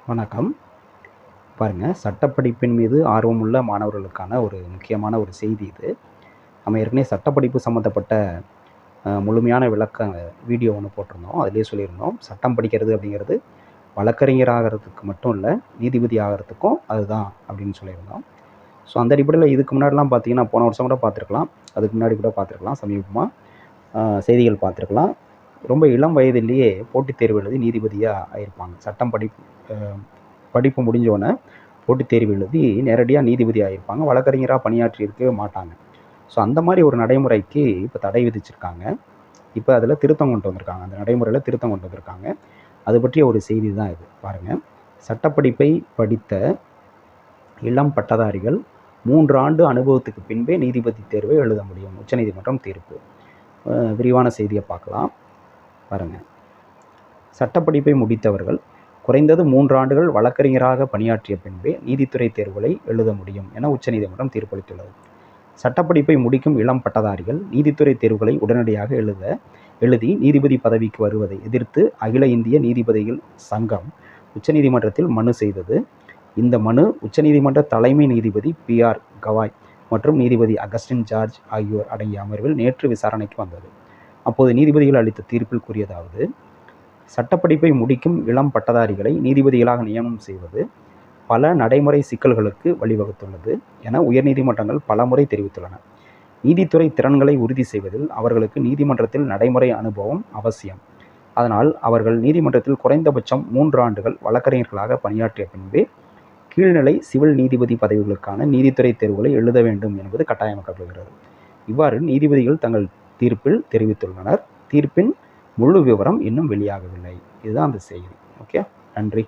வணக்கம். பாருங்கள், சட்டப்படிப்பின் மீது ஆர்வமுள்ள மாணவர்களுக்கான ஒரு முக்கியமான ஒரு செய்தி இது. நம்ம ஏற்கனவே சட்டப்படிப்பு சம்மந்தப்பட்ட முழுமையான விளக்க வீடியோ ஒன்று போட்டிருந்தோம். அதிலே சொல்லியிருந்தோம், சட்டம் படிக்கிறது அப்படிங்கிறது வழக்கறிஞர் ஆகிறதுக்கு மட்டும் இல்லை, நீதிபதி ஆகிறதுக்கும் அதுதான் அப்படின்னு சொல்லியிருந்தோம். ஸோ அந்த அடிப்படையில் இதுக்கு முன்னாடிலாம் பார்த்தீங்கன்னா, போன வருஷம் கூட பார்த்துருக்கலாம், அதுக்கு முன்னாடி கூட பார்த்துருக்கலாம், சமீபமாக செய்திகள் பார்த்துருக்கலாம். ரொம்ப இளம் வயதிலேயே போட்டித் தேர்வு எழுதி நீதிபதியாக ஆகியிருப்பாங்க. சட்டம் படிப்பு முடிஞ்சோடனே போட்டித் தேர்வு எழுதி நேரடியாக நீதிபதி ஆகியிருப்பாங்க. வழக்கறிஞராக பணியாற்றி இருக்கவே மாட்டாங்க. ஸோ அந்த மாதிரி ஒரு நடைமுறைக்கு இப்போ தடை விதிச்சிருக்காங்க. இப்போ அதில் திருத்தம் கொண்டு வந்திருக்காங்க. அந்த நடைமுறையில் திருத்தம் கொண்டு வந்திருக்காங்க. அது பற்றிய ஒரு செய்தி தான் இது. பாருங்கள், சட்டப்படிப்பை படித்த இளம் பட்டதாரிகள் 3 ஆண்டு அனுபவத்துக்கு பின்பே நீதிபதி தேர்வை எழுத முடியும். உச்சநீதிமன்றம் தீர்ப்பு. விரிவான செய்தியை பார்க்கலாம். பாருங்கள், சட்டப்படிப்பை முடித்தவர்கள் குறைந்தது 3 ஆண்டுகள் வழக்கறிஞராக பணியாற்றிய பின்பே நீதித்துறை தேர்வுகளை எழுத முடியும் என உச்சநீதிமன்றம் தீர்ப்பளித்துள்ளது. சட்டப்படிப்பை முடிக்கும் இளம் பட்டதாரிகள் நீதித்துறை தேர்வுகளை உடனடியாக எழுதி நீதிபதி பதவிக்கு வருவதை எதிர்த்து அகில இந்திய நீதிபதிகள் சங்கம் உச்சநீதிமன்றத்தில் மனு செய்தது. இந்த மனு உச்சநீதிமன்ற தலைமை நீதிபதி PR கவாய் மற்றும் நீதிபதி அகஸ்டின் ஜார்ஜ் ஆகியோர் அடங்கிய அமர்வில் நேற்று விசாரணைக்கு வந்தது. அப்போது நீதிபதிகள் அளித்த தீர்ப்பில் கூறியதாவது, சட்டப்படிப்பை முடிக்கும் இளம் பட்டதாரிகளை நீதிபதிகளாக நியமனம் செய்வது பல நடைமுறை சிக்கல்களுக்கு வழிவகுத்துள்ளது என உயர்நீதிமன்றங்கள் பலமுறை தெரிவித்துள்ளன. நீதித்துறை திறன்களை உறுதி செய்வதில் அவர்களுக்கு நீதிமன்றத்தில் நடைமுறை அனுபவம் அவசியம். அதனால் அவர்கள் நீதிமன்றத்தில் குறைந்தபட்சம் 3 ஆண்டுகள் வழக்கறிஞர்களாக பணியாற்றிய பின்பே கீழ்நிலை சிவில் நீதிபதி பதவிகளுக்கான நீதித்துறை தேர்வுகளை எழுத வேண்டும் என்பது கட்டாயமாக்கப்படுகிறது. இவ்வாறு நீதிபதிகள் தங்கள் தீர்ப்பில் தெரிவித்துள்ளனர். தீர்ப்பின் முழு விவரம் இன்னும் வெளியாகவில்லை. இதுதான் அந்த செய்தி. ஓகே, நன்றி.